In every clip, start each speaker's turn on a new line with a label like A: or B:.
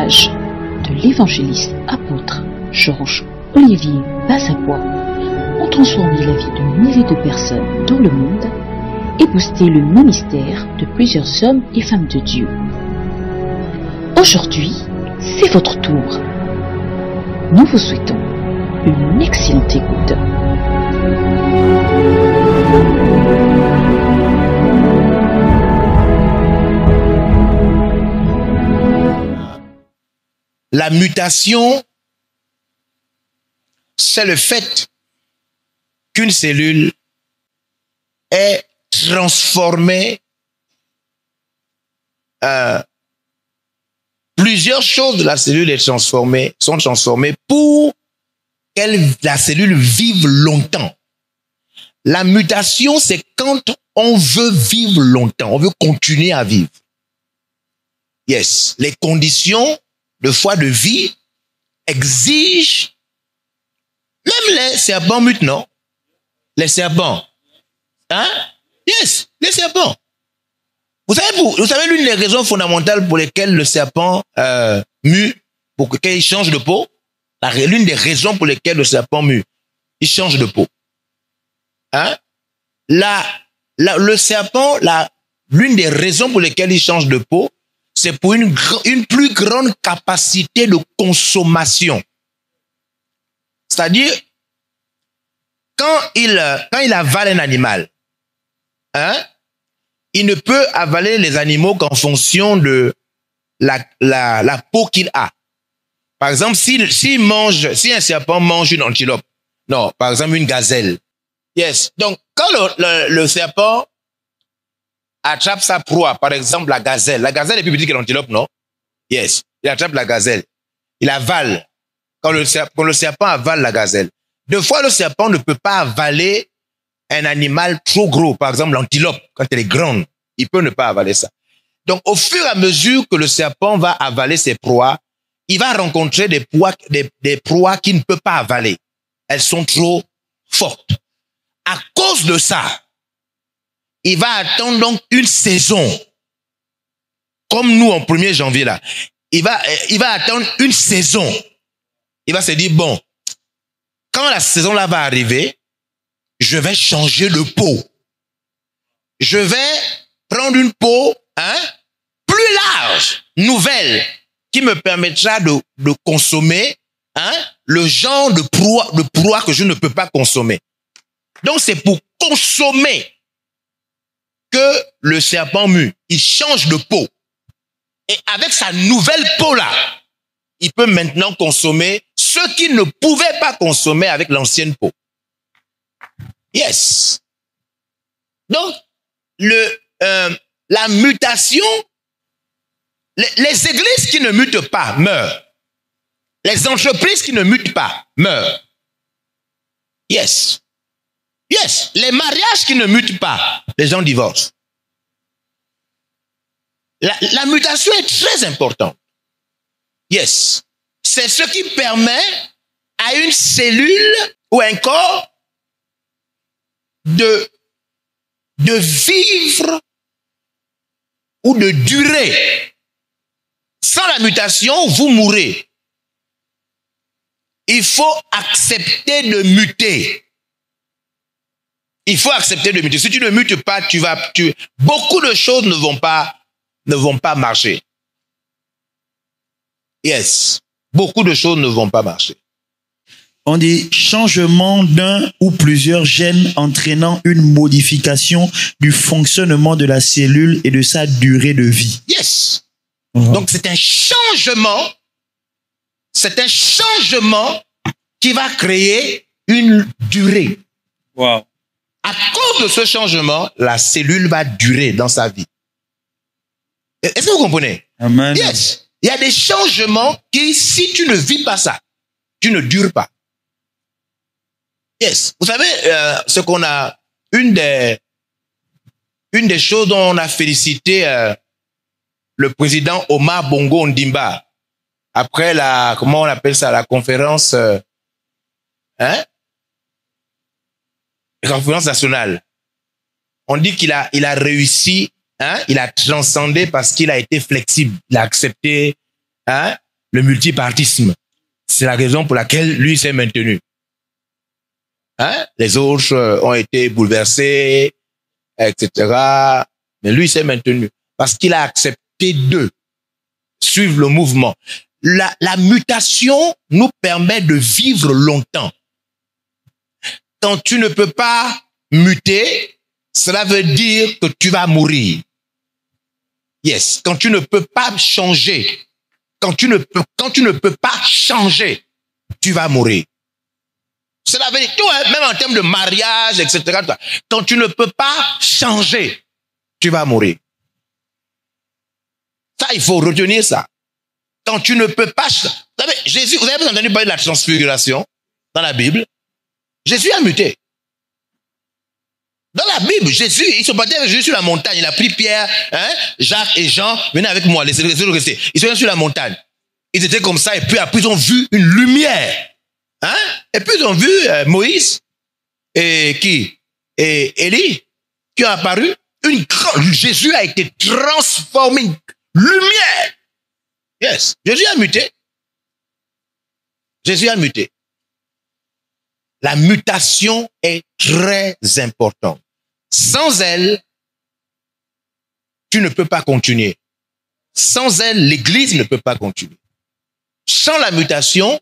A: témoignages de l'évangéliste apôtre Georges Olivier Bassapois ont transformé la vie de milliers de personnes dans le monde et boosté le ministère de plusieurs hommes et femmes de Dieu. Aujourd'hui, c'est votre tour. Nous vous souhaitons une excellente écoute.
B: La mutation, c'est le fait qu'une cellule est transformée. Plusieurs choses de la cellule sont transformées pour que la cellule vive longtemps. La mutation, c'est quand on veut vivre longtemps, on veut continuer à vivre. Yes, les conditions de foi de vie exigent, même les serpents mutent, non? Les serpents. Hein? Yes, les serpents. Vous savez l'une des raisons fondamentales pour lesquelles le serpent mue, pour qu'il change de peau? L'une des raisons pour lesquelles le serpent mue, il change de peau. Hein? Le serpent, l'une des raisons pour lesquelles il change de peau, c'est pour une plus grande capacité de consommation. C'est-à-dire, quand il avale un animal, hein, il ne peut avaler les animaux qu'en fonction de la peau qu'il a. Par exemple, si un serpent mange une antilope, non, par exemple une gazelle. Yes. Donc, quand le serpent attrape sa proie, par exemple la gazelle est plus petite que l'antilope, non? Yes. Il attrape la gazelle. Il avale. Quand le serpent avale la gazelle. Deux fois, le serpent ne peut pas avaler un animal trop gros. Par exemple, l'antilope, quand elle est grande, il peut ne pas avaler ça. Donc, au fur et à mesure que le serpent va avaler ses proies, il va rencontrer des proies qu'il ne peut pas avaler. Elles sont trop fortes. À cause de ça, il va attendre donc une saison. Comme nous, en 1er janvier, là. Il va attendre une saison. Il va se dire, bon, quand la saison là va arriver, je vais changer de peau. Je vais prendre une peau, plus large, nouvelle, qui me permettra de consommer, le genre de proie que je ne peux pas consommer. Donc, c'est pour consommer que le serpent mue. Il change de peau. Et avec sa nouvelle peau-là, il peut maintenant consommer ce qu'il ne pouvait pas consommer avec l'ancienne peau. Yes. Donc, la mutation, les églises qui ne mutent pas meurent. Les entreprises qui ne mutent pas meurent. Yes. Yes. Les mariages qui ne mutent pas, les gens divorcent. La mutation est très importante. Yes. C'est ce qui permet à une cellule ou un corps de vivre ou de durer. Sans la mutation, vous mourrez. Il faut accepter de muter. Il faut accepter de muter. Si tu ne mutes pas, beaucoup de choses ne vont pas marcher. Yes. Beaucoup de choses ne vont pas marcher.
C: On dit changement d'un ou plusieurs gènes entraînant une modification du fonctionnement de la cellule et de sa durée de vie.
B: Yes. Donc c'est un changement. C'est un changement qui va créer une durée.
C: Wow.
B: À cause de ce changement, la cellule va durer dans sa vie. Est-ce que vous comprenez?
C: Amen.
B: Yes. Il y a des changements qui, si tu ne vis pas ça, tu ne dures pas. Yes. Vous savez, ce qu'on a, une des choses dont on a félicité le président Omar Bongo Ondimba après comment on appelle ça, la conférence, la conférence nationale. On dit qu'il a réussi, il a transcendé parce qu'il a été flexible. Il a accepté, le multipartisme. C'est la raison pour laquelle lui s'est maintenu. Hein? Les autres ont été bouleversés, etc. Mais lui s'est maintenu parce qu'il a accepté de suivre le mouvement. La mutation nous permet de vivre longtemps. Quand tu ne peux pas muter, cela veut dire que tu vas mourir. Yes. Quand tu ne peux pas changer, quand tu ne peux pas changer, tu vas mourir. Cela veut dire, toi, même en termes de mariage, etc., toi, quand tu ne peux pas changer, tu vas mourir. Ça, il faut retenir ça. Quand tu ne peux pas... Vous savez, Jésus, vous avez entendu parler de la transfiguration dans la Bible? Jésus a muté. Dans la Bible, Jésus, ils sont partis avec Jésus sur la montagne. Il a pris Pierre, hein, Jacques et Jean. Venez avec moi, laissez-le rester. Ils sont sur la montagne. Ils étaient comme ça et puis après ils ont vu une lumière. Hein? Et puis ils ont vu Moïse et qui? Et Élie qui ont apparu. Jésus a été transformé. Lumière. Yes. Jésus a muté. Jésus a muté. La mutation est très importante. Sans elle, tu ne peux pas continuer. Sans elle, l'Église ne peut pas continuer. Sans la mutation,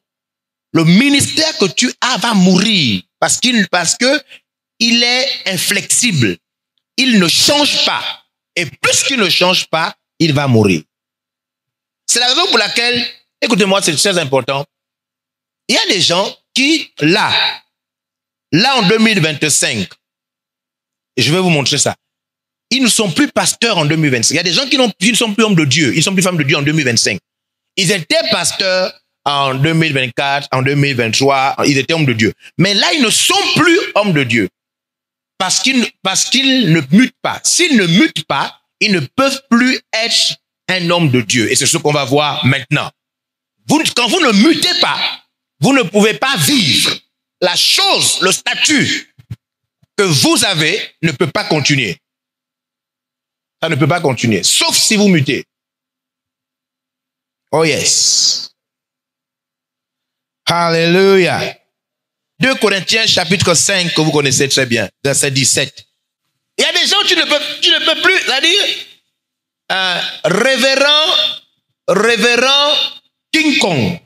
B: le ministère que tu as va mourir parce que il est inflexible. Il ne change pas. Et puisqu'il ne change pas, il va mourir. C'est la raison pour laquelle, écoutez-moi, c'est très important. Il y a des gens qui, là en 2025, et je vais vous montrer ça, ils ne sont plus pasteurs en 2025. Il y a des gens qui ne sont plus hommes de Dieu, ils ne sont plus femmes de Dieu en 2025. Ils étaient pasteurs en 2024, en 2023, ils étaient hommes de Dieu. Mais là, ils ne sont plus hommes de Dieu. Parce qu'ils ne mutent pas. S'ils ne mutent pas, ils ne peuvent plus être un homme de Dieu. Et c'est ce qu'on va voir maintenant. Quand vous ne mutez pas, vous ne pouvez pas vivre. La chose, le statut que vous avez ne peut pas continuer. Ça ne peut pas continuer, sauf si vous mutez. Oh yes. Hallelujah. 2 Corinthiens chapitre 5 que vous connaissez très bien, verset 17. Il y a des gens tu ne peux plus, c'est-à-dire révérend King Kong.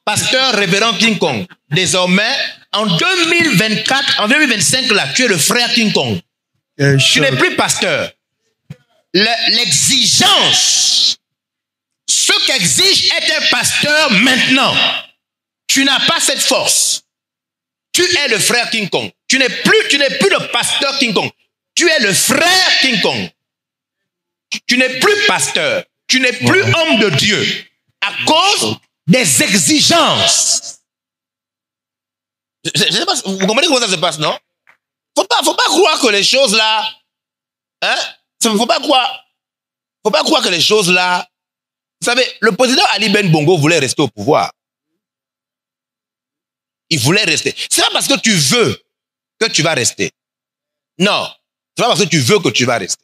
B: Pasteur révérend King Kong. Désormais, en 2024, en 2025, là, tu es le frère King Kong. Tu n'es plus pasteur. L'exigence, ce qu'exige être un pasteur maintenant, tu n'as pas cette force. Tu es le frère King Kong. Tu n'es plus le pasteur King Kong. Tu es le frère King Kong. Tu n'es plus pasteur. Tu n'es plus homme de Dieu. À cause des exigences. Je sais pas, vous comprenez comment ça se passe, non? Faut pas croire que les choses là, hein? Faut pas croire que les choses là, vous savez, le président Ali Ben Bongo voulait rester au pouvoir. Il voulait rester. C'est pas parce que tu veux que tu vas rester. Non. C'est pas parce que tu veux que tu vas rester.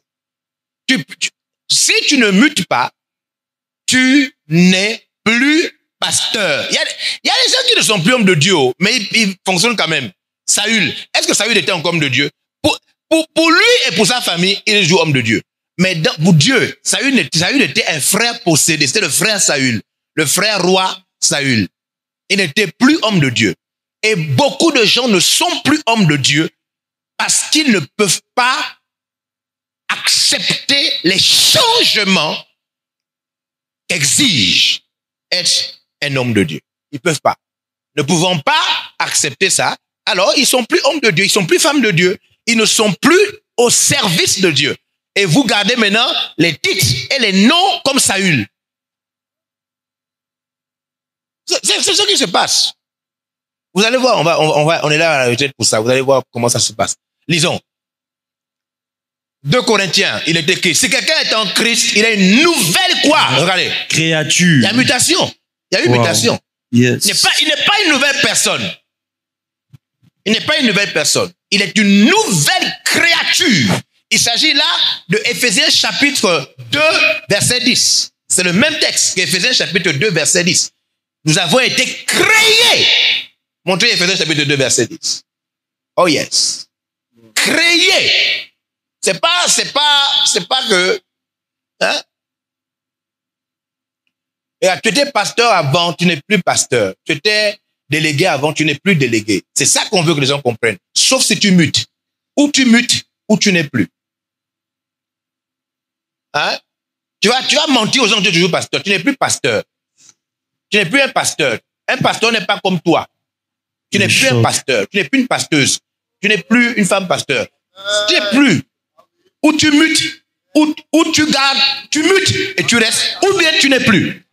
B: Si tu ne mutes pas, tu n'es plus pasteur. Il y a des gens qui ne sont plus hommes de Dieu, mais ils fonctionnent quand même. Saül, est-ce que Saül était encore homme de Dieu? Pour lui et pour sa famille, il est toujours homme de Dieu. Mais pour Dieu, Saül était un frère possédé. C'était le frère Saül, le frère roi Saül. Il n'était plus homme de Dieu. Et beaucoup de gens ne sont plus hommes de Dieu parce qu'ils ne peuvent pas accepter les changements qu'exige être un homme de Dieu. Ils ne peuvent pas. Ne pouvant pas accepter ça, alors ils ne sont plus hommes de Dieu, ils ne sont plus femmes de Dieu, ils ne sont plus au service de Dieu. Et vous gardez maintenant les titres et les noms comme Saül. C'est ce qui se passe. Vous allez voir, on est là à la retraite pour ça. Vous allez voir comment ça se passe. Lisons. 2 Corinthiens, il est écrit, si quelqu'un est en Christ, il a une nouvelle quoi? Regardez.
C: Créature.
B: Il y a mutation. Il y a une mutation.
C: Yes.
B: Il n'est pas une nouvelle personne. Il n'est pas une nouvelle personne. Il est une nouvelle créature. Il s'agit là de Éphésiens chapitre 2, verset 10. C'est le même texte qu'Éphésiens chapitre 2, verset 10. Nous avons été créés. Montrez Éphésiens chapitre 2, verset 10. Oh yes. Créés. C'est pas que, hein? Et tu étais pasteur avant, tu n'es plus pasteur. Tu étais délégué avant, tu n'es plus délégué. C'est ça qu'on veut que les gens comprennent. Sauf si tu mutes. Ou tu mutes, ou tu n'es plus. Hein? Tu vas mentir aux gens que tu es toujours pasteur. Tu n'es plus pasteur. Tu n'es plus un pasteur. Un pasteur n'est pas comme toi. Tu n'es plus un pasteur. Tu n'es plus une pasteuse. Tu n'es plus une femme pasteur. Tu n'es plus. Ou tu mutes, ou tu gardes, tu mutes et tu restes, ou bien tu n'es plus.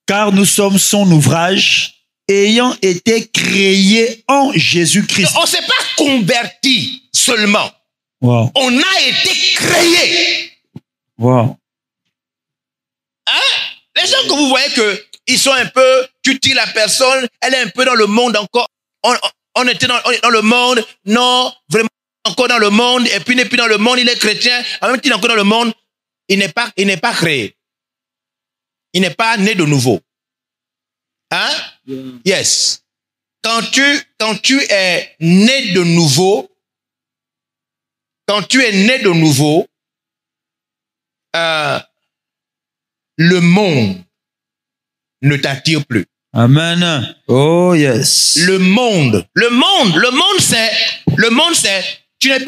C: Car nous sommes son ouvrage, ayant été créés en Jésus-Christ.
B: On ne s'est pas converti seulement.
C: Wow.
B: On a été créés.
C: Wow.
B: Hein? Les gens que vous voyez qu'ils sont un peu, tu dis la personne, elle est un peu dans le monde encore. On était dans le monde, non, vraiment encore dans le monde, et puis il n'est plus dans le monde, il est chrétien, en même temps il est encore dans le monde, il n'est pas créé. Il n'est pas né de nouveau. Hein? Yeah. Yes. Quand tu es né de nouveau, le monde ne t'attire plus.
C: Amen. Oh yes.
B: Le monde c'est, tu n'es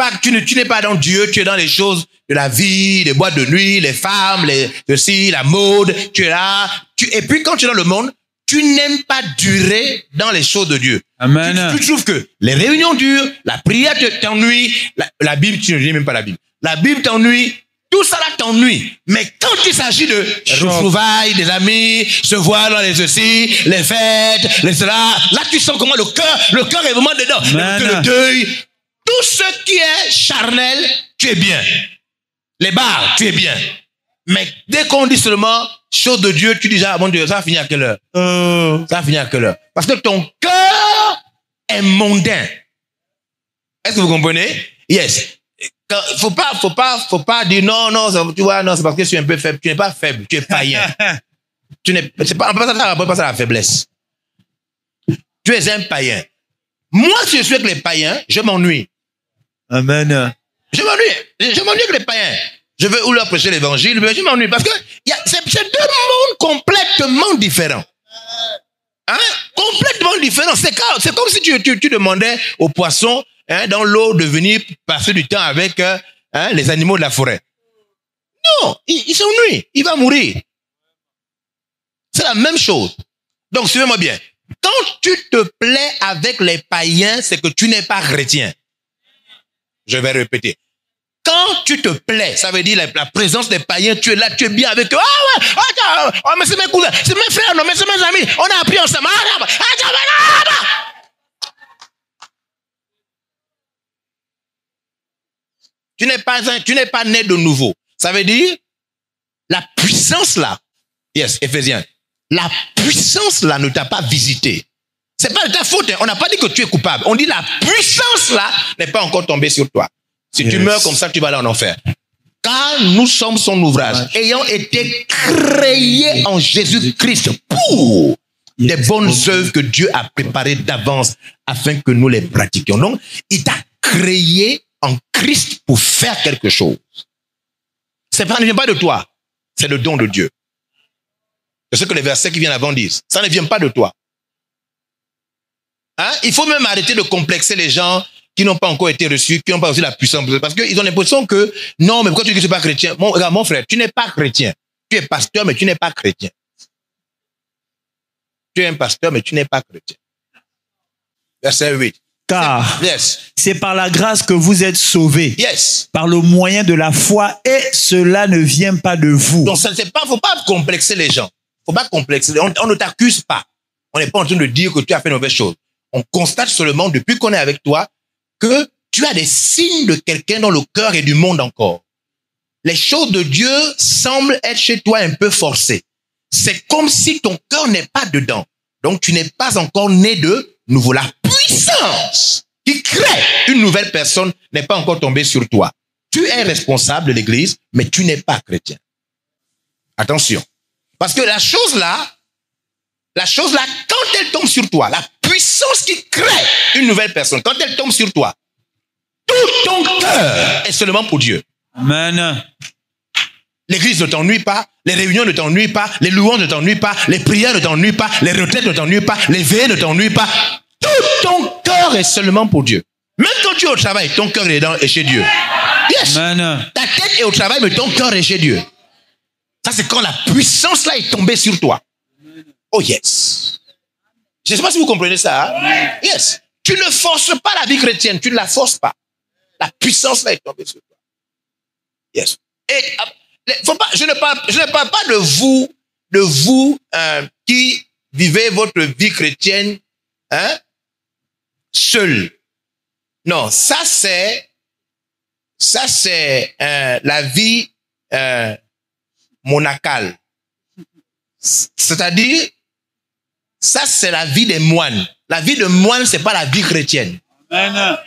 B: pas dans Dieu, tu es dans les choses de la vie, les boîtes de nuit, les femmes, la mode, tu es là. Et puis quand tu es dans le monde, tu n'aimes pas durer dans les choses de Dieu.
C: Amen.
B: Tu trouves que les réunions durent, la prière t'ennuie, la Bible, tu ne lis même pas la Bible. La Bible t'ennuie, tout ça là t'ennuie. Mais quand il s'agit de retrouvailles, des amis, se voir dans les ceci, les fêtes, les cela, là tu sens comment le cœur est vraiment dedans. Le deuil, tout ce qui est charnel, tu es bien. Les bars, tu es bien. Mais dès qu'on dit seulement chose de Dieu, tu dis, ah mon Dieu, ça va finir à quelle heure? Ça va finir à quelle heure? Parce que ton cœur est mondain. Est-ce que vous comprenez? Yes. Faut pas dire non, tu vois, non, c'est parce que je suis un peu faible. Tu n'es pas faible, tu es païen. On peut pas ça la faiblesse. Tu es un païen. Moi, si je suis avec les païens, je m'ennuie.
C: Amen.
B: Je m'ennuie avec les païens. Je veux ou leur prêcher l'évangile, mais je m'ennuie parce que c'est deux mondes complètement différents. Hein? Complètement différents. C'est comme si tu demandais aux poissons, hein, dans l'eau de venir passer du temps avec les animaux de la forêt. Non, il s'ennuie, il va mourir. C'est la même chose. Donc, suivez-moi bien. Quand tu te plais avec les païens, c'est que tu n'es pas chrétien. Je vais répéter. Quand tu te plais, ça veut dire la présence des païens, tu es là, tu es bien avec eux. Ah ouais, mais c'est mes cousins, c'est mes frères, non, mais c'est mes amis. On a appris ensemble. Tu n'es pas né de nouveau. Ça veut dire, la puissance là, yes, Éphésiens, la puissance là ne t'a pas visité. C'est pas de ta faute, hein. On n'a pas dit que tu es coupable. On dit la puissance là n'est pas encore tombée sur toi. Si tu meurs comme ça, tu vas aller en enfer. Car nous sommes son ouvrage, ayant été créés en Jésus-Christ pour des bonnes œuvres que Dieu a préparées d'avance afin que nous les pratiquions. Donc, il t'a créé en Christ pour faire quelque chose. Ça ne vient pas de toi, c'est le don de Dieu. C'est ce que les versets qui viennent avant disent. Ça ne vient pas de toi. Hein? Il faut même arrêter de complexer les gens qui n'ont pas encore été reçus, qui n'ont pas reçu la puissance. Parce qu'ils ont l'impression que, non, mais pourquoi tu dis que je ne suis pas chrétien? Regarde, mon frère, tu n'es pas chrétien. Tu es pasteur, mais tu n'es pas chrétien. Tu es un pasteur, mais tu n'es pas chrétien. Verset 8.
C: Car c'est par la grâce que vous êtes sauvés.
B: Yes.
C: Par le moyen de la foi, et cela ne vient pas de vous.
B: Donc, faut pas complexer les gens. Faut pas complexer. On ne t'accuse pas. On n'est pas en train de dire que tu as fait une mauvaise chose. On constate seulement, depuis qu'on est avec toi, que tu as des signes de quelqu'un dans le cœur et du monde encore. Les choses de Dieu semblent être chez toi un peu forcées. C'est comme si ton cœur n'est pas dedans. Donc, tu n'es pas encore né de nouveau. La puissance qui crée une nouvelle personne n'est pas encore tombée sur toi. Tu es responsable de l'Église, mais tu n'es pas chrétien. Attention. Parce que la chose là, quand elle tombe sur toi, la puissance qui crée une nouvelle personne, quand elle tombe sur toi, tout ton cœur est seulement pour Dieu.
C: Amen.
B: L'église ne t'ennuie pas, les réunions ne t'ennuient pas, les louanges ne t'ennuient pas, les prières ne t'ennuient pas, les retraites ne t'ennuient pas, les veillées ne t'ennuient pas. Tout ton cœur est seulement pour Dieu. Même quand tu es au travail, ton cœur est chez Dieu. Yes.
C: Amen.
B: Ta tête est au travail, mais ton cœur est chez Dieu. Ça, c'est quand la puissance là est tombée sur toi. Oh yes. Je ne sais pas si vous comprenez ça. Hein? Yes. Tu ne forces pas la vie chrétienne, tu ne la forces pas. La puissance là est tombée sur toi. Yes. Et je ne parle pas de vous qui vivez votre vie chrétienne seul. Non, ça c'est la vie monacale. C'est-à-dire, ça c'est la vie des moines. La vie de moine, c'est pas la vie chrétienne.
C: Amen.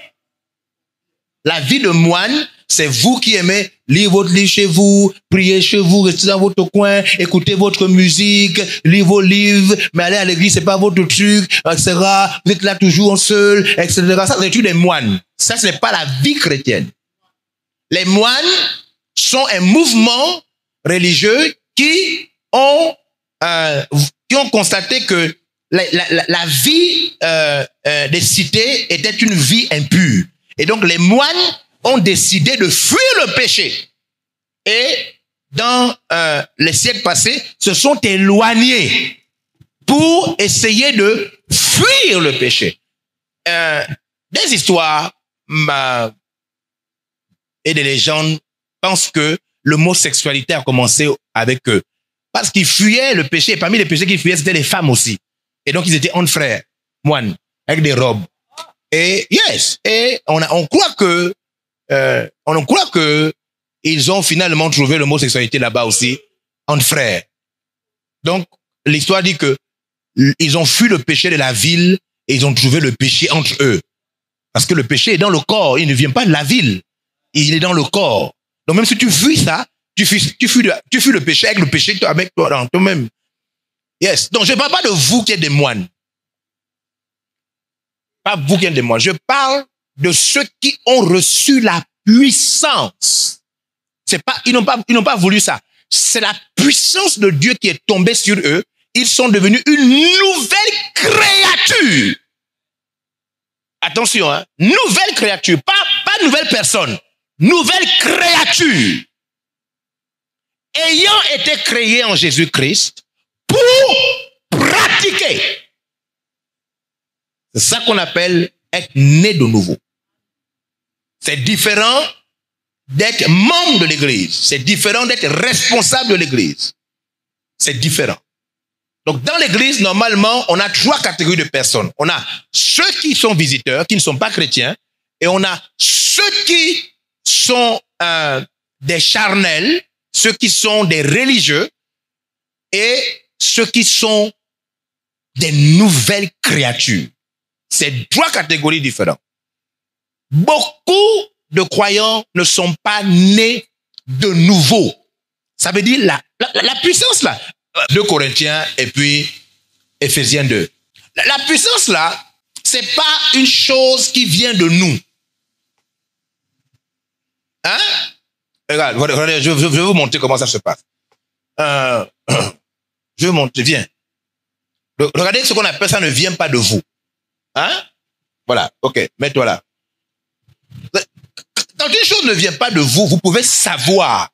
B: La vie de moine, c'est vous qui aimez lire votre livre chez vous, prier chez vous, rester dans votre coin, écouter votre musique, lire vos livres, mais aller à l'église, c'est pas votre truc, etc. Vous êtes là toujours seul, etc. Ça, c'est des moines. Ça, ce n'est pas la vie chrétienne. Les moines sont un mouvement religieux qui ont constaté que la vie des cités était une vie impure. Et donc, les moines ont décidé de fuir le péché. Et dans les siècles passés, se sont éloignés pour essayer de fuir le péché. Des histoires et des légendes pensent que l'homosexualité a commencé avec eux. Parce qu'ils fuyaient le péché. Et parmi les péchés qu'ils fuyaient, c'était les femmes aussi. Et donc, ils étaient entre frères, moines, avec des robes. Et yes, et on croit que ils ont finalement trouvé l'homosexualité là-bas aussi entre frères. Donc l'histoire dit que ils ont fui le péché de la ville et ils ont trouvé le péché entre eux. Parce que le péché est dans le corps, il ne vient pas de la ville, il est dans le corps. Donc même si tu fuis ça, tu fuis le péché avec toi dans toi-même. Yes. Donc je ne parle pas de vous qui êtes des moines. Pas vous qui êtes des moines. Je parle de ceux qui ont reçu la puissance. Ils n'ont pas voulu ça. C'est la puissance de Dieu qui est tombée sur eux. Ils sont devenus une nouvelle créature. Attention, hein. Nouvelle créature. Pas nouvelle personne. Nouvelle créature. Ayant été créée en Jésus-Christ pour pratiquer. C'est ça qu'on appelle être né de nouveau. C'est différent d'être membre de l'église. C'est différent d'être responsable de l'église. C'est différent. Donc, dans l'église, normalement, on a 3 catégories de personnes. On a ceux qui sont visiteurs, qui ne sont pas chrétiens, et on a ceux qui sont des charnels, ceux qui sont des religieux, et ceux qui sont des nouvelles créatures. C'est 3 catégories différentes. Beaucoup de croyants ne sont pas nés de nouveau. Ça veut dire la puissance là. 2 Corinthiens et puis Éphésiens 2. La puissance là, c'est pas une chose qui vient de nous. Hein? Regardez, je vais vous montrer comment ça se passe. Je vais montrer, viens. Regardez, ce qu'on appelle ça ne vient pas de vous. Hein? Voilà, ok, mets-toi là. Quand une chose ne vient pas de vous, vous pouvez savoir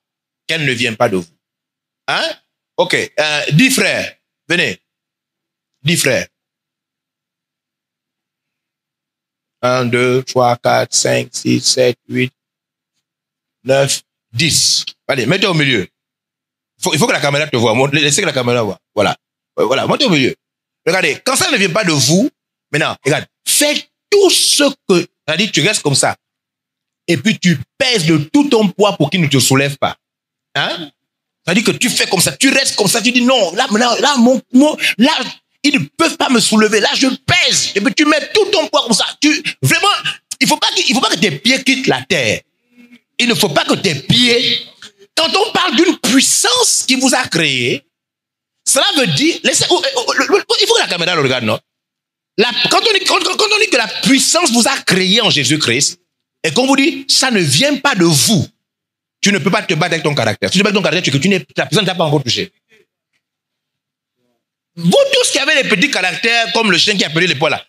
B: qu'elle ne vient pas de vous. Hein? Ok, 10 frères, venez. 10 frères. 1, 2, 3, 4, 5, 6, 7, 8, 9, 10. Allez, mettez au milieu. Il faut que la caméra te voie. Laissez que la caméra voie. Voilà. Voilà, mettez au milieu. Regardez, quand ça ne vient pas de vous, maintenant, regarde, fais tout ce que... C'est-à-dire, tu restes comme ça. Et puis, tu pèses de tout ton poids pour qu'il ne te soulève pas. Hein? C'est-à-dire que tu fais comme ça, tu restes comme ça, tu dis non, là, ils ne peuvent pas me soulever. Là, je pèse. Et puis, tu mets tout ton poids comme ça. Vraiment, il faut pas que tes pieds quittent la terre. Il ne faut pas que tes pieds quand on parle d'une puissance qui vous a créé, cela veut dire, il faut que la caméra le regarde, non? Quand on dit que la puissance vous a créé en Jésus-Christ, et qu'on vous dit, ça ne vient pas de vous, tu ne peux pas te battre avec ton caractère. Si tu te bats avec ton caractère, la puissance ne t'a pas encore touché. Vous tous qui avez des petits caractères, comme le chien qui a perdu les poils là.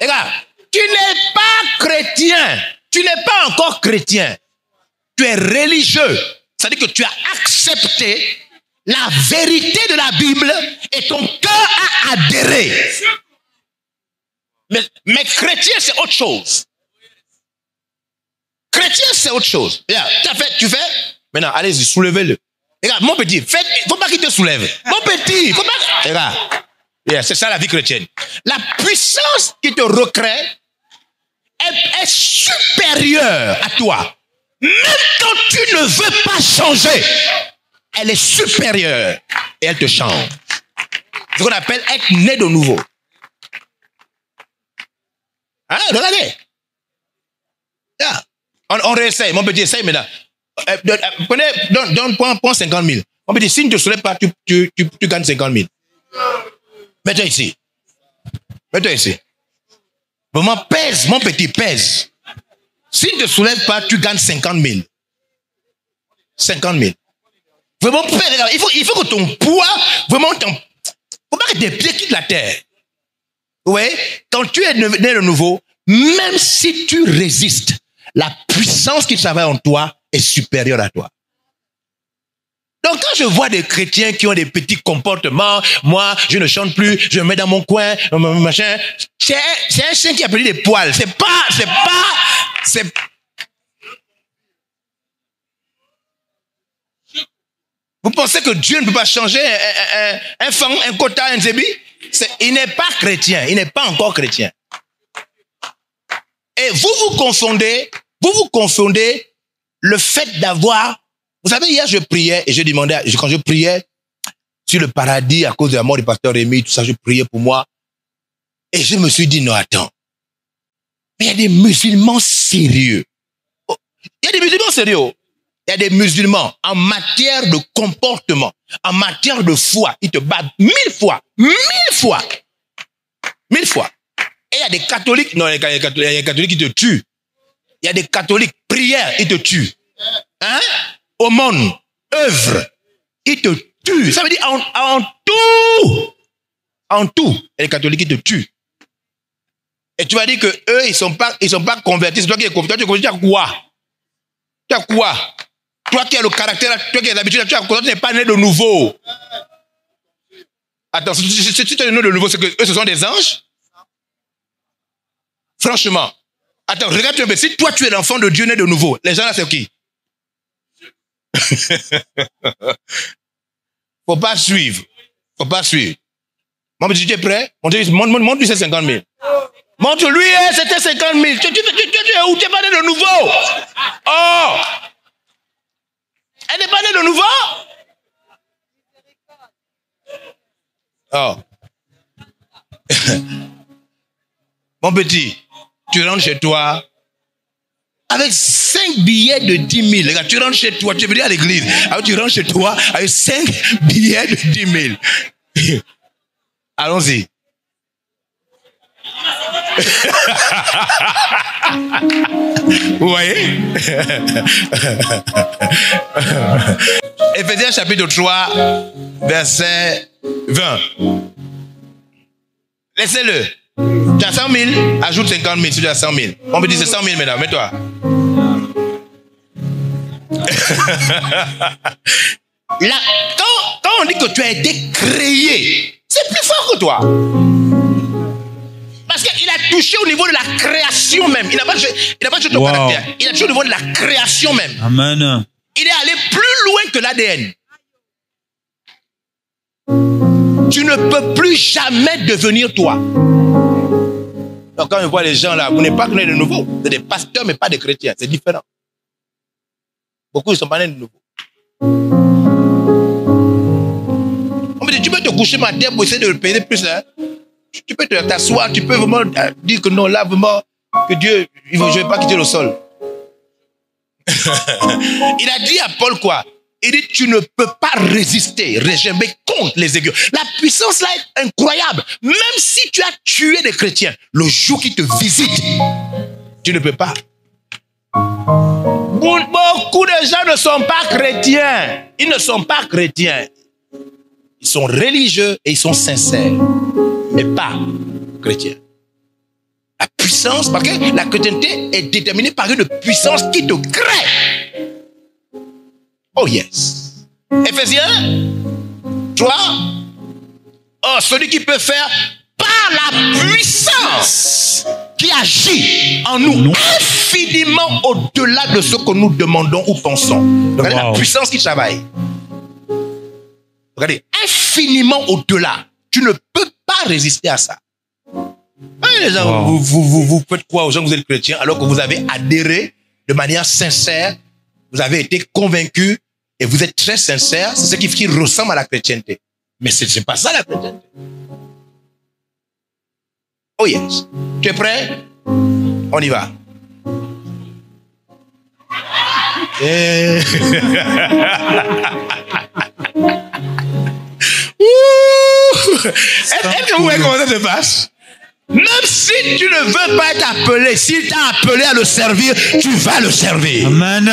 B: Regarde, tu n'es pas chrétien. Tu n'es pas encore chrétien. Tu es religieux. C'est-à-dire que tu as accepté la vérité de la Bible et ton cœur a adhéré. Mais chrétien, c'est autre chose. Chrétien, c'est autre chose. Tu fais. Maintenant, allez-y, soulevez-le. Regarde, mon petit, il ne faut pas qu'il te soulève. Mon petit, il faut pas. Regarde. C'est ça la vie chrétienne. La puissance qui te recrée est supérieure à toi. Même quand tu ne veux pas changer, elle est supérieure et elle te change. C'est ce qu'on appelle être né de nouveau. Hein, regardez. On réessaye. Mon petit, essaye maintenant. Prends 50 000. Mon petit, si tu ne te soulèves pas, tu gagnes 50 000. Mets-toi ici. Mets-toi ici. Vraiment, pèse, mon petit, pèse. Si tu ne te soulèves pas, tu gagnes 50 000. 50 000. Vraiment, pèse. Il faut que ton poids, vraiment, il ne faut pas que tes pieds quittent la terre. Oui, quand tu es né de nouveau, même si tu résistes, la puissance qui travaille en toi est supérieure à toi. Donc quand je vois des chrétiens qui ont des petits comportements, moi je ne chante plus, je me mets dans mon coin, machin, c'est un chien qui a perdu des poils. Vous pensez que Dieu ne peut pas changer un fang, un quota, un zébi? Il n'est pas chrétien, il n'est pas encore chrétien. Et vous confondez le fait d'avoir... Vous savez, hier je priais et je demandais, quand je priais sur le paradis à cause de la mort du pasteur Rémi, tout ça, je priais pour moi. Et je me suis dit, non, attends. Mais il y a des musulmans sérieux. Il y a des musulmans sérieux. Il y a des musulmans en matière de comportement, en matière de foi. Ils te battent 1000 fois. 1000 fois. 1000 fois. Et il y a des catholiques, non, il y a des catholiques qui te tuent. Il y a des catholiques, prières, ils te tuent. Hein? Aumône, œuvre, ils te tuent. Ça veut dire en tout, les catholiques ils te tuent. Et tu vas dire que eux ils sont pas convertis. C'est toi qui es converti. Tu es converti à quoi? Tu as quoi? Toi qui as le caractère, toi qui as l'habitude, tu n'es pas né de nouveau. Attends, si tu es né de nouveau, c'est que eux ce sont des anges? Franchement. Attends, regarde un peu. Si toi tu es l'enfant de Dieu né de nouveau, les gens là c'est qui? Faut pas suivre. Mon petit, tu es prêt? Montre-lui ces 50 000. Montre-lui, c'était 50 000. Tu es où? Tu n'es pas né de nouveau. Oh! Elle n'est pas née de nouveau? Oh. Mon petit, tu rentres chez toi avec 5 billets de 10 000. Regarde, tu rentres chez toi, tu veux dire à l'église. Alors tu rentres chez toi avec 5 billets de 10 000. Allons-y. Vous voyez? Éphésiens chapitre 3, verset 20. Laissez-le. Tu as 100 000, ajoute 50 000 si tu as 100 000. On me dit c'est 100 000 maintenant, mets-toi. Là, quand on dit que tu as été créé, c'est plus fort que toi. Parce qu'il a touché au niveau de la création même. Il n'a pas touché ton caractère. Il a touché au niveau de la création même.
C: Amen.
B: Il est allé plus loin que l'ADN. Tu ne peux plus jamais devenir toi. Donc quand on voit les gens là, vous n'êtes pas nés de nouveau. Vous êtes des pasteurs mais pas des chrétiens. C'est différent. Beaucoup ne sont pas nés de nouveau. On me dit, tu peux te coucher ma tête pour essayer de le payer plus. Hein? Tu peux t'asseoir, tu peux vraiment dire que non, là vraiment, que Dieu, je ne vais pas quitter le sol. Il a dit à Paul quoi? Il dit, tu ne peux pas résister, régimer contre les aiguilles. La puissance là est incroyable. Même si tu as tué des chrétiens, le jour qui te visite, tu ne peux pas. Beaucoup de gens ne sont pas chrétiens. Ils ne sont pas chrétiens. Ils sont religieux et ils sont sincères, mais pas chrétiens. La puissance, parce que la chrétienté est déterminée par une puissance qui te crée. Oh yes. Éphésiens 3. Oh, celui qui peut faire par la puissance qui agit en nous infiniment au-delà de ce que nous demandons ou pensons. Regardez la puissance qui travaille. Regardez, infiniment au-delà. Tu ne peux pas résister à ça. Les gens, vous faites quoi aux gens que vous êtes chrétiens alors que vous avez adhéré de manière sincère, vous avez été convaincu et vous êtes très sincère, c'est ce qui ressemble à la chrétienté. Mais ce n'est pas ça la chrétienté. Oh yes. Tu es prêt? On y va. Est-ce que vous voyez comment ça se passe? Même si tu ne veux pas être appelé, s'il t'a appelé à le servir, tu vas le servir.
C: Amen.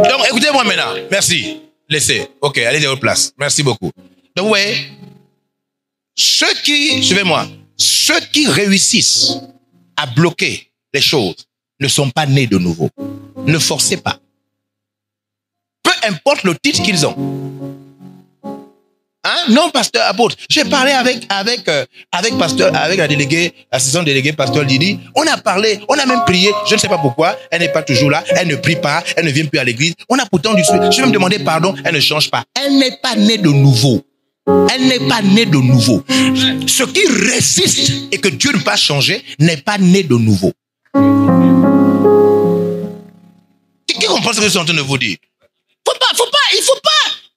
B: Donc, écoutez-moi maintenant. Merci. Laissez. Ok, allez de votre place. Merci beaucoup. Donc, vous voyez, suivez-moi, ceux qui réussissent à bloquer les choses ne sont pas nés de nouveau. Ne forcez pas. Peu importe le titre qu'ils ont. Hein? Non, pasteur, apôtre. J'ai parlé avec la déléguée, l'assistante déléguée, pasteur Lydie. On a parlé, on a même prié. Je ne sais pas pourquoi. Elle n'est pas toujours là. Elle ne prie pas. Elle ne vient plus à l'église. On a pourtant du sujet. Je vais me demander pardon. Elle ne change pas. Elle n'est pas née de nouveau. Elle n'est pas née de nouveau. Ce qui résiste et que Dieu ne peut pas changer n'est pas né de nouveau. Qui comprend ce que je suis en train de vous dire?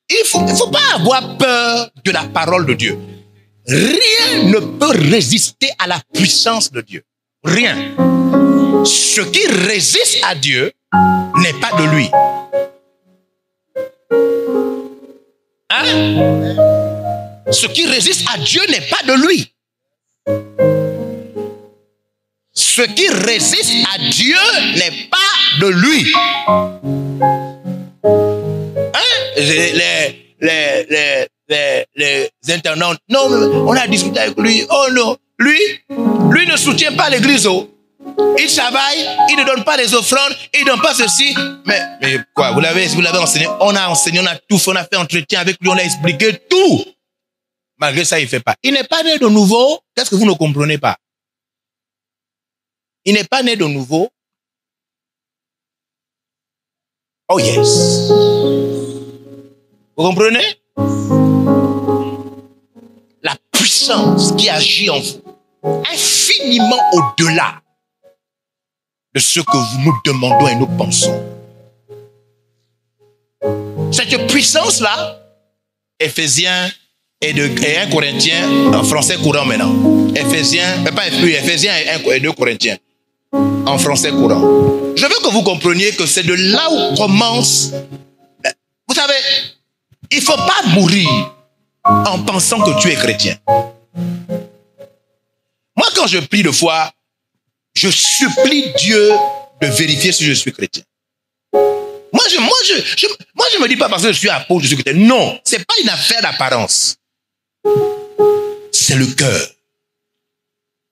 B: Il faut pas avoir peur de la parole de Dieu. Rien ne peut résister à la puissance de Dieu. Rien. Ce qui résiste à Dieu n'est pas de lui. Hein? Ce qui résiste à Dieu n'est pas de lui. Ce qui résiste à Dieu n'est pas de lui. Les internautes, non, on a discuté avec lui. Oh non, lui ne soutient pas l'église. Oh. Il travaille, il ne donne pas les offrandes, il ne donne pas ceci. Mais quoi, vous l'avez enseigné, on a enseigné, on a tout fait, on a fait entretien avec lui, on a expliqué tout. Malgré ça, il ne fait pas. Il n'est pas né de nouveau. Qu'est-ce que vous ne comprenez pas? Il n'est pas né de nouveau. Oh yes. Vous comprenez? La puissance qui agit en vous, infiniment au-delà de ce que nous demandons et nous pensons. Cette puissance-là, Éphésiens et 1 Corinthiens, en français courant maintenant. Éphésiens et 2 Corinthiens, en français courant. Je veux que vous compreniez que c'est de là où commence. Vous savez, il ne faut pas mourir en pensant que tu es chrétien. Moi, quand je prie de foi, je supplie Dieu de vérifier si je suis chrétien. Moi, je me dis pas parce que je suis apôtre, je suis chrétien. Non, ce n'est pas une affaire d'apparence. C'est le cœur.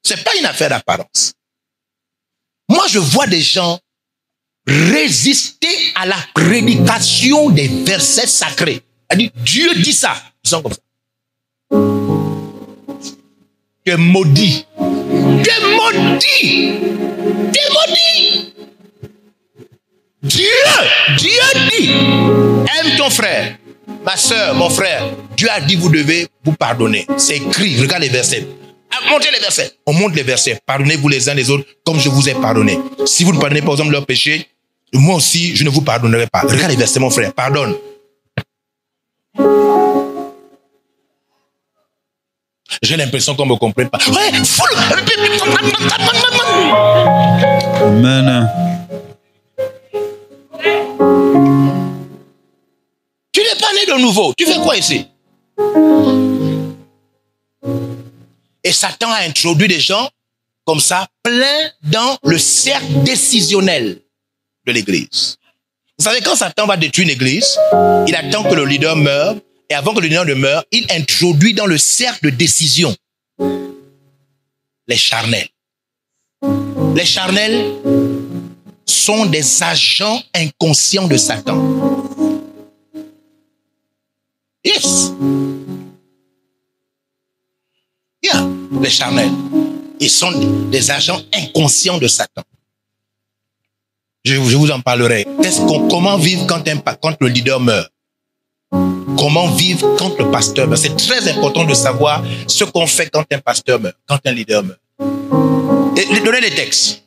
B: Ce n'est pas une affaire d'apparence. Moi, je vois des gens résister à la prédication des versets sacrés. C'est-à-dire, Dieu dit ça. Ils sont comme ça. Tu es maudit. Tu es maudit. Tu es maudit. Dieu dit, aime ton frère, ma soeur, mon frère. Dieu a dit, vous devez vous pardonner. C'est écrit, regarde les versets. Montez les versets. On monte les versets. Pardonnez-vous les uns les autres comme je vous ai pardonné. Si vous ne pardonnez pas aux hommes leurs péchés, moi aussi, je ne vous pardonnerai pas. Regarde les versets, mon frère. Pardonne. J'ai l'impression qu'on ne me comprenne pas. Ouais,
C: Amen.
B: tu n'es pas né de nouveau. Tu fais quoi ici? Et Satan a introduit des gens comme ça, plein dans le cercle décisionnel de l'église. Vous savez, quand Satan va détruire une église, il attend que le leader meure, et avant que le leader ne meure, il introduit dans le cercle de décision les charnels. Les charnels sont des agents inconscients de Satan. Yes. Yeah. Les charnels. Ils sont des agents inconscients de Satan. Je vous en parlerai. Comment vivre quand le leader meurt? Comment vivre quand le pasteur meurt? C'est très important de savoir ce qu'on fait quand un pasteur meurt, quand un leader meurt. Et donnez les textes.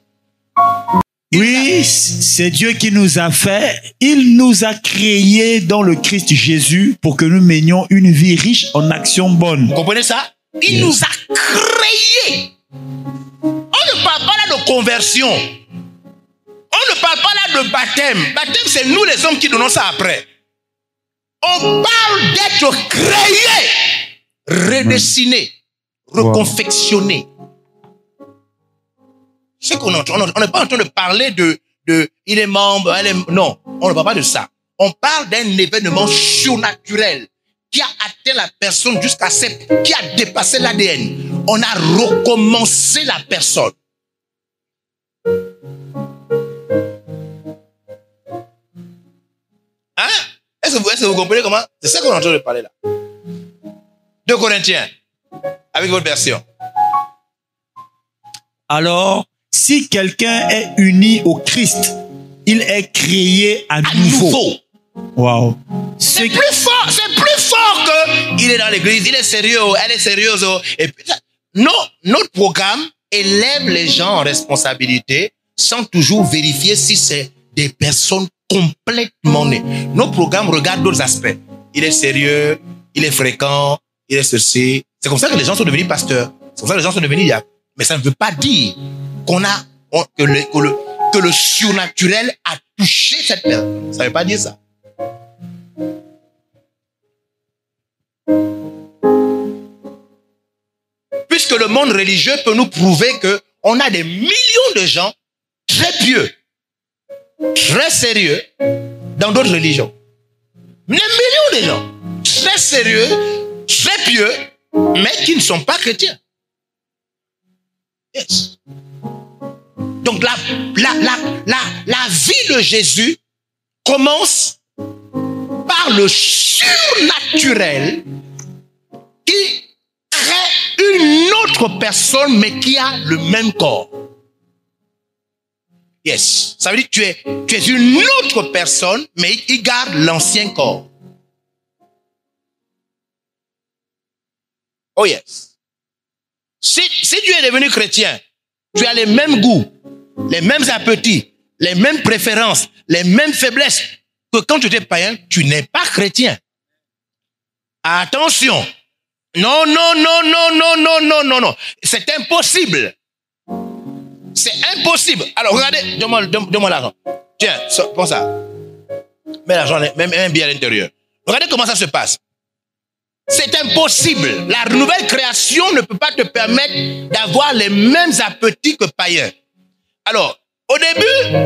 C: Oui, c'est Dieu qui nous a fait. Il nous a créés dans le Christ Jésus pour que nous menions une vie riche en actions bonnes.
B: Vous comprenez ça? Il nous a créés. On ne parle pas là de conversion. On ne parle pas là de baptême. Baptême, c'est nous les hommes qui donnons ça après. On parle d'être créé, redessiné, reconfectionné. C'est qu'on entend. On n'est pas en train de parler de il est membre, elle est, non, on ne parle pas de ça. On parle d'un événement surnaturel qui a atteint la personne jusqu'à qui a dépassé l'ADN. On a recommencé la personne. Hein? Est-ce que vous comprenez comment? C'est ça qu'on est en train de parler là. 2 Corinthiens, avec votre version.
C: Alors, si quelqu'un est uni au Christ, il est créé à nouveau. Wow.
B: C'est plus fort que il est dans l'église, il est sérieux, elle est sérieuse. Et puis, notre programme élève les gens en responsabilité sans toujours vérifier si c'est des personnes complètement nées. Nos programmes regardent d'autres aspects. Il est sérieux, il est fréquent, il est ceci. C'est comme ça que les gens sont devenus pasteurs. C'est comme ça que les gens sont devenus diacres. Mais ça ne veut pas dire que le surnaturel a touché cette personne. Ça ne veut pas dire ça. Puisque le monde religieux peut nous prouver qu'on a des millions de gens très pieux, très sérieux dans d'autres religions. Des millions de gens très sérieux, très pieux, mais qui ne sont pas chrétiens. Yes. Donc la vie de Jésus commence par le surnaturel qui crée une autre personne mais qui a le même corps. Yes. Ça veut dire que tu es une autre personne mais il garde l'ancien corps. Oh yes. Si tu es devenu chrétien, tu as les mêmes goûts, les mêmes appétits, les mêmes préférences, les mêmes faiblesses que quand tu étais païen, tu n'es pas chrétien. Attention. Non. C'est impossible. C'est impossible. Alors, regardez, donne-moi l'argent. Tiens, prends ça. Mets l'argent, mets un billet à l'intérieur. Regardez comment ça se passe. C'est impossible. La nouvelle création ne peut pas te permettre d'avoir les mêmes appétits que païens. Alors, au début,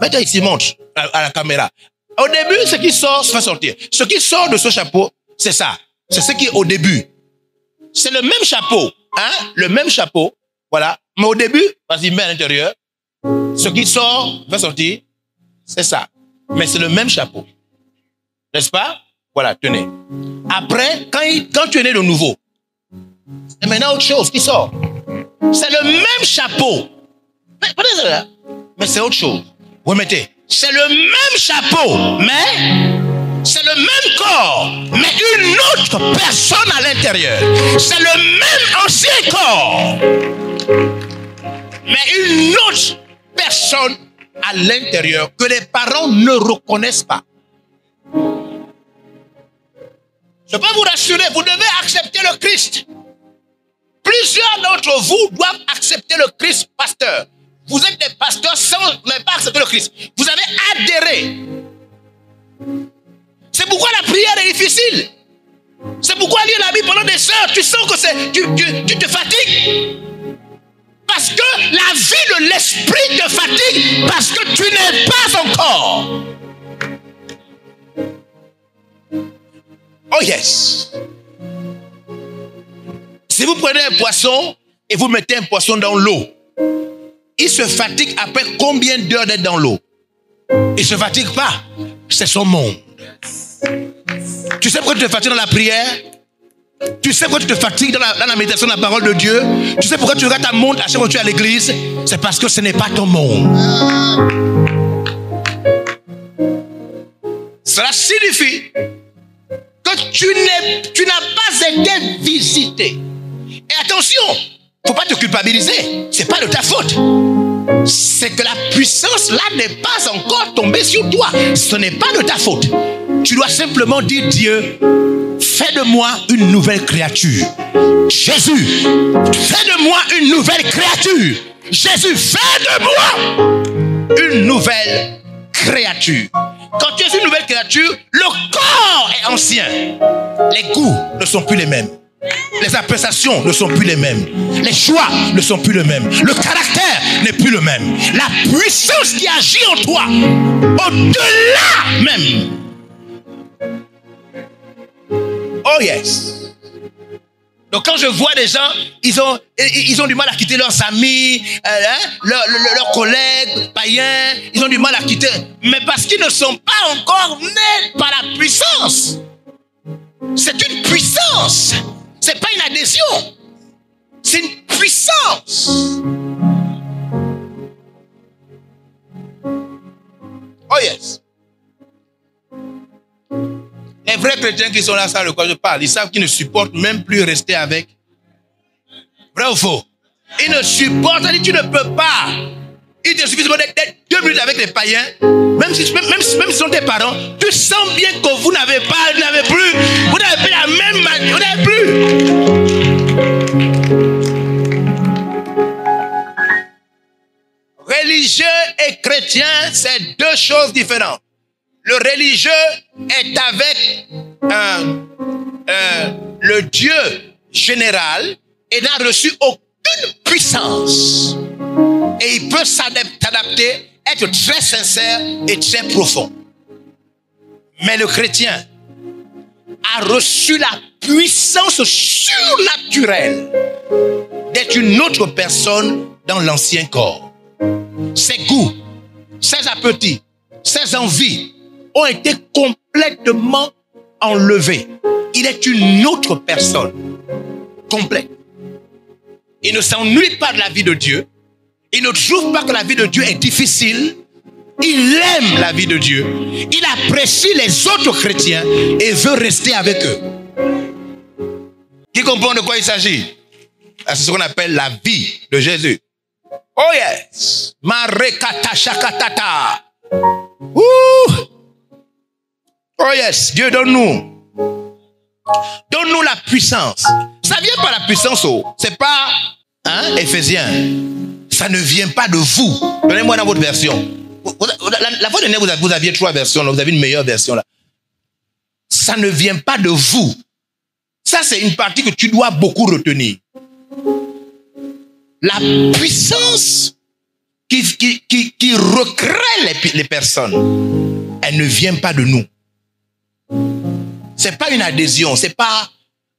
B: mets-toi ici, montre à la caméra. Au début, ce qui sort se fait sortir. Ce qui sort de ce chapeau, c'est ça. C'est ce qui est au début. C'est le même chapeau. Hein? Le même chapeau. Voilà. Mais au début, vas-y, mets à l'intérieur. Ce qui sort, fait sortir, c'est ça. Mais c'est le même chapeau. N'est-ce pas? Voilà, tenez. Après, quand tu es né de nouveau, c'est maintenant autre chose qui sort. C'est le même chapeau. Mais c'est autre chose. Vous mettez. C'est le même chapeau, mais c'est le même corps, mais une autre personne à l'intérieur. C'est le même ancien corps, mais une autre personne à l'intérieur que les parents ne reconnaissent pas. Je peux vous rassurer, vous devez accepter le Christ. Plusieurs d'entre vous doivent accepter le Christ, pasteur. Vous êtes des pasteurs sans ne pas accepter le Christ. Vous avez adhéré. C'est pourquoi la prière est difficile. C'est pourquoi lire la Bible pendant des heures, tu sens que tu te fatigues. Parce que la vie de l'esprit te fatigue. Parce que tu n'es pas encore. Oh yes. Si vous prenez un poisson et vous mettez un poisson dans l'eau, il se fatigue après combien d'heures d'être dans l'eau? Il ne se fatigue pas. C'est son monde. Tu sais pourquoi tu te fatigues dans la prière? Tu sais pourquoi tu te fatigues dans la méditation de la parole de Dieu? Tu sais pourquoi tu regardes ta montre à chaque fois que tu es à l'église? C'est parce que ce n'est pas ton monde. Cela signifie que tu n'as pas été visité. Et attention, il ne faut pas te culpabiliser. Ce n'est pas de ta faute. C'est que la puissance là n'est pas encore tombée sur toi. Ce n'est pas de ta faute. Tu dois simplement dire, Dieu, fais de moi une nouvelle créature. Jésus, fais de moi une nouvelle créature. Jésus, fais de moi une nouvelle créature. Quand tu es une nouvelle créature, le corps est ancien. Les goûts ne sont plus les mêmes. Les appréciations ne sont plus les mêmes. Les choix ne sont plus les mêmes. Le caractère n'est plus le même. La puissance qui agit en toi, au-delà même. Oh yes. Donc quand je vois des gens, ils ont du mal à quitter leurs amis, leurs collègues païens, ils ont du mal à quitter, mais parce qu'ils ne sont pas encore nés par la puissance. C'est une puissance. C'est pas une adhésion. C'est une puissance. Oh yes. Les vrais chrétiens qui sont là, ça de quoi je parle, ils savent qu'ils ne supportent même plus rester avec. Vrai ou faux? Ils ne supportent, tu ne peux pas. Il te suffit d'être 2 minutes avec les païens, même si ce sont tes parents, tu sens bien que vous n'avez plus la même manière, vous n'avez plus. Religieux et chrétien, c'est 2 choses différentes. Le religieux est avec le Dieu général et n'a reçu aucune puissance. Et il peut s'adapter, être très sincère et très profond. Mais le chrétien a reçu la puissance surnaturelle d'être une autre personne dans l'ancien corps. Ses goûts, ses appétits, ses envies ont été complètement enlevés. Il est une autre personne complète. Il ne s'ennuie pas de la vie de Dieu. Il ne trouve pas que la vie de Dieu est difficile. Il aime la vie de Dieu. Il apprécie les autres chrétiens et veut rester avec eux. Qui comprend de quoi il s'agit? C'est ce qu'on appelle la vie de Jésus. Oh yes. Marekata shakatata. Ouh. Oh yes. Dieu, donne-nous. Donne-nous la puissance. Ça vient pas la puissance, oh. C'est pas, Éphésiens. Ça ne vient pas de vous. Donnez-moi dans votre version. La fois dernière, vous aviez 3 versions. Là. Vous avez une meilleure version là. Ça ne vient pas de vous. Ça, c'est une partie que tu dois beaucoup retenir. La puissance qui recrée les personnes, elle ne vient pas de nous. C'est pas une adhésion. C'est pas...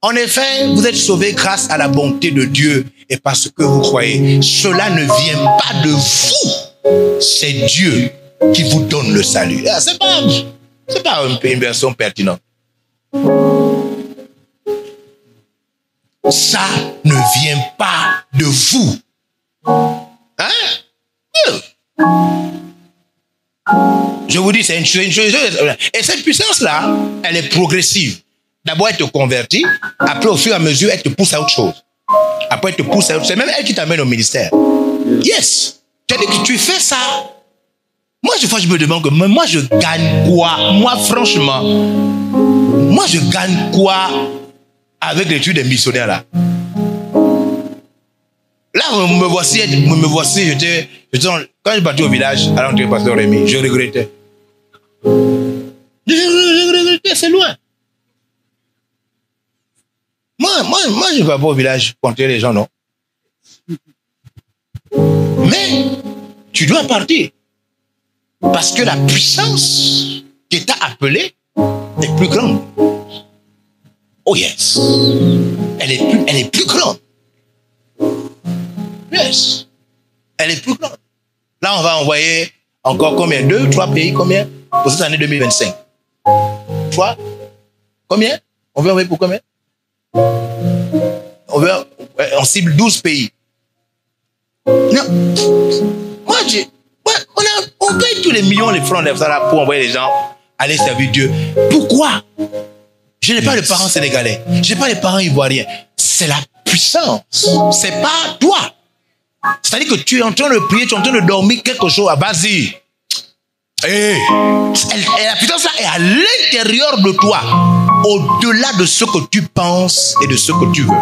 B: En effet, vous êtes sauvés grâce à la bonté de Dieu et parce que vous croyez. Cela ne vient pas de vous. C'est Dieu qui vous donne le salut. C'est pas une version pertinente. Ça ne vient pas de vous. Je vous dis, c'est une chose. Et cette puissance-là, elle est progressive. D'abord, elle te convertit. Après, au fur et à mesure, elle te pousse à autre chose. Après, elle te pousse à autre chose. C'est même elle qui t'amène au ministère. Yes. Tu as dit que tu fais ça. Moi, je me demande que moi, je gagne quoi? Moi, franchement, Moi, je gagne quoi avec l'étude des missionnaires là? Là, me voici, j'étais, quand je suis parti au village, à l'entrée du pasteur Rémi, je regrettais. Je regrettais, c'est loin. Moi, je ne vais pas au village compter les gens, non. Mais, tu dois partir. Parce que la puissance qui t'a appelé est plus grande. Oh yes. Elle est plus grande. Yes. Elle est plus grande. Là, on va envoyer encore combien? 2, 3 pays, combien? Pour cette année 2025. 3? Combien? On veut envoyer pour combien? On cible 12 pays. Non. Moi, on paye tous les millions, les francs pour envoyer les gens aller servir Dieu. Pourquoi? Je n'ai pas de parents sénégalais. Je n'ai pas de parents ivoiriens. C'est la puissance. C'est pas toi. C'est-à-dire que tu es en train de prier, tu es en train de dormir quelque chose. Vas-y. La puissance là est à l'intérieur de toi. Au-delà de ce que tu penses et de ce que tu veux.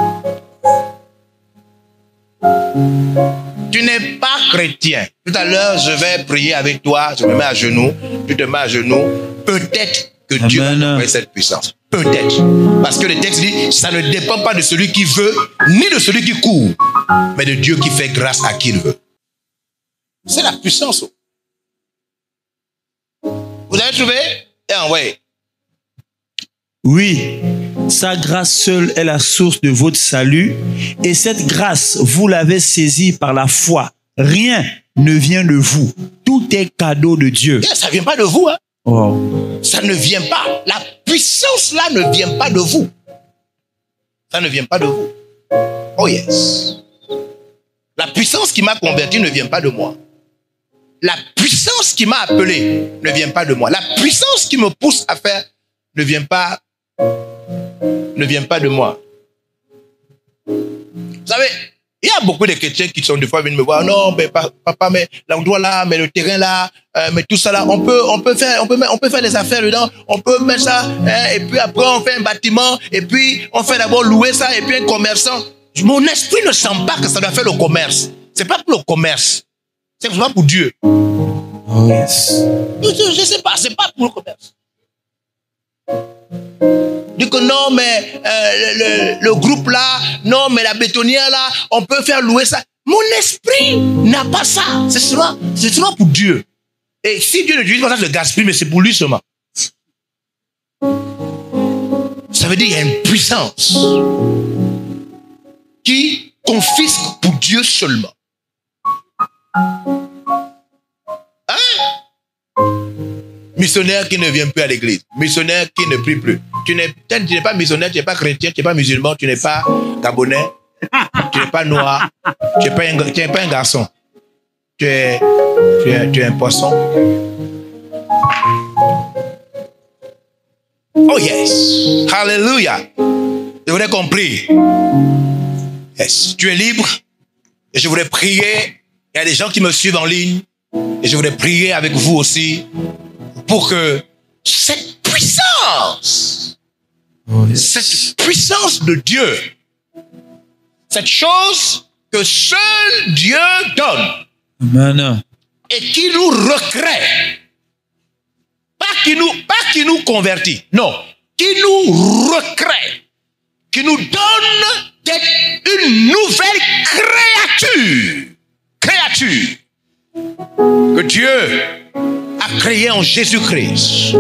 B: Tu n'es pas chrétien. Tout à l'heure, je vais prier avec toi. Je me mets à genoux. Tu te mets à genoux. Peut-être que Dieu va donner cette puissance. Peut-être. Parce que le texte dit, ça ne dépend pas de celui qui veut, ni de celui qui court, mais de Dieu qui fait grâce à qui il veut. C'est la puissance. Vous avez trouvé? Et envoyé.
C: Oui, sa grâce seule est la source de votre salut, et cette grâce, vous l'avez saisie par la foi. Rien ne vient de vous. Tout est cadeau de Dieu.
B: Ça ne vient pas de vous, hein?
C: Oh.
B: Ça ne vient pas. La puissance là ne vient pas de vous. Ça ne vient pas de vous. Oh yes. La puissance qui m'a converti ne vient pas de moi. La puissance qui m'a appelé ne vient pas de moi. La puissance qui me pousse à faire ne vient pas de moi. Vous savez, il y a beaucoup de chrétiens qui sont des fois venus me voir. Non, mais papa, mais l'endroit là, mais le terrain là, mais tout ça là, on peut faire des affaires dedans. On peut mettre ça, et puis après on fait un bâtiment, et puis on fait d'abord louer ça, et puis un commerçant. Mon esprit ne sent pas que ça doit faire le commerce. C'est pas pour le commerce. C'est pas pour Dieu.
C: Oh yes.
B: Je sais pas, c'est pas pour le commerce. Dit que non, mais le groupe là, non, mais la bétonnière là, on peut faire louer ça. Mon esprit n'a pas ça. C'est seulement pour Dieu. Et si Dieu ne dit pas ça, je le gaspille, mais c'est pour lui seulement. Ça veut dire qu'il y a une puissance qui confisque pour Dieu seulement. Hein? Missionnaire qui ne vient plus à l'église. Missionnaire qui ne prie plus. Tu n'es pas missionnaire, tu n'es pas chrétien, tu n'es pas musulman, tu n'es pas gabonais, tu n'es pas noir, tu n'es pas un garçon. Tu es un poisson. Oh yes. Hallelujah. Je voudrais compris. Yes. Tu es libre. Et je voudrais prier. Il y a des gens qui me suivent en ligne. Et je voudrais prier avec vous aussi. Pour que cette puissance, cette puissance de Dieu, cette chose que seul Dieu donne,
C: Amen.
B: Et qui nous recrée, pas qui nous convertit, non, qui nous recrée, qui nous donne d'être une nouvelle créature que Dieu a créé en Jésus-Christ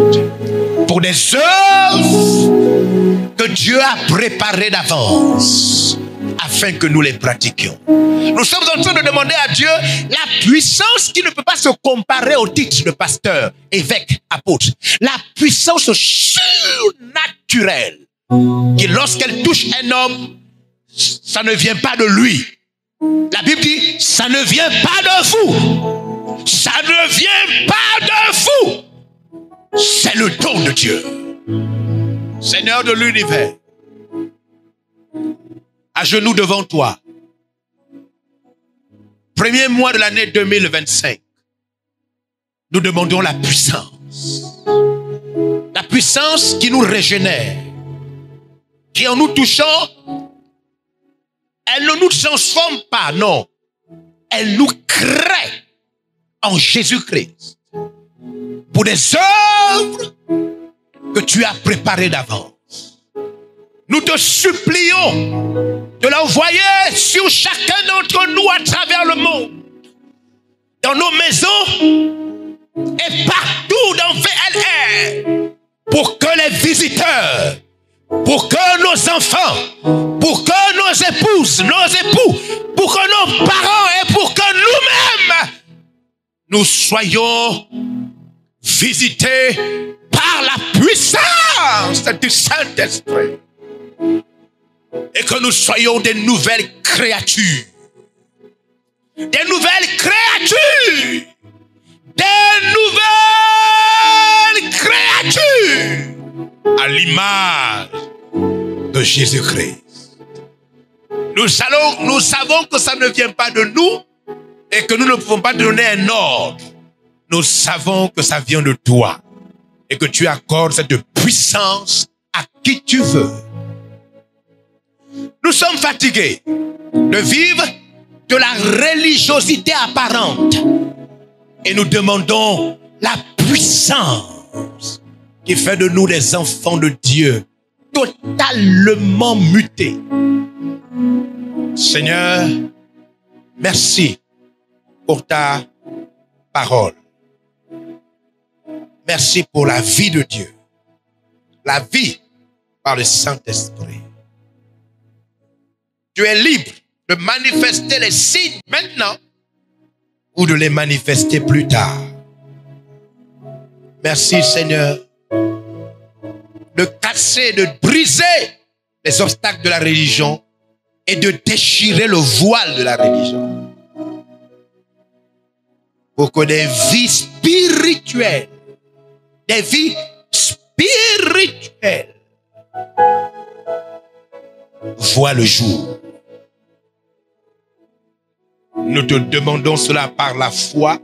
B: pour des œuvres que Dieu a préparées d'avance afin que nous les pratiquions. Nous sommes en train de demander à Dieu la puissance qui ne peut pas se comparer au titre de pasteur, évêque, apôtre. La puissance surnaturelle qui, lorsqu'elle touche un homme, ça ne vient pas de lui. La Bible dit, ça ne vient pas de vous. Ça ne vient pas de vous. C'est le don de Dieu. Seigneur de l'univers, à genoux devant toi, premier mois de l'année 2025, nous demandons la puissance. La puissance qui nous régénère, qui en nous touchant, elle ne nous transforme pas, non. Elle nous crée en Jésus-Christ pour des œuvres que tu as préparées d'avance. Nous te supplions de l'envoyer sur chacun d'entre nous à travers le monde, dans nos maisons et partout dans VLR, pour que les visiteurs, pour que nos enfants, pour que nos épouses, nos époux, pour que nos parents et pour que nous-mêmes, nous soyons visités par la puissance du Saint-Esprit. Et que nous soyons des nouvelles créatures. Des nouvelles créatures. Des nouvelles créatures. À l'image de Jésus-Christ. Nous savons que ça ne vient pas de nous et que nous ne pouvons pas donner un ordre. Nous savons que ça vient de toi et que tu accordes cette puissance à qui tu veux. Nous sommes fatigués de vivre de la religiosité apparente et nous demandons la puissance qui fait de nous des enfants de Dieu totalement mutés. Seigneur, merci pour ta parole. Merci pour la vie de Dieu. La vie par le Saint-Esprit. Tu es libre de manifester les signes maintenant ou de les manifester plus tard. Merci Seigneur de casser, de briser les obstacles de la religion et de déchirer le voile de la religion. Pour que des vies spirituelles, voient le jour. Nous te demandons cela par la foi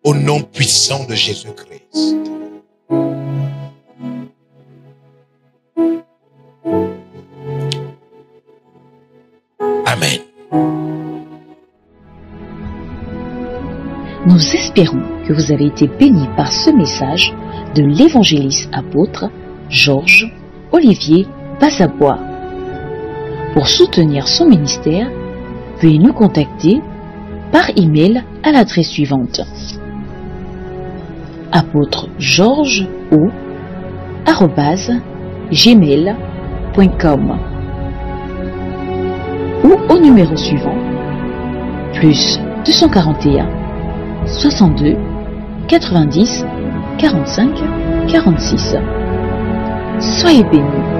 B: au nom puissant de Jésus-Christ. Amen.
A: Nous espérons que vous avez été bénis par ce message de l'évangéliste apôtre Georges Olivier Bassabois. Pour soutenir son ministère, veuillez nous contacter par email à l'adresse suivante: apôtregeorges@gmail.com ou au numéro suivant +241 62 90 45 46. Soyez bénis.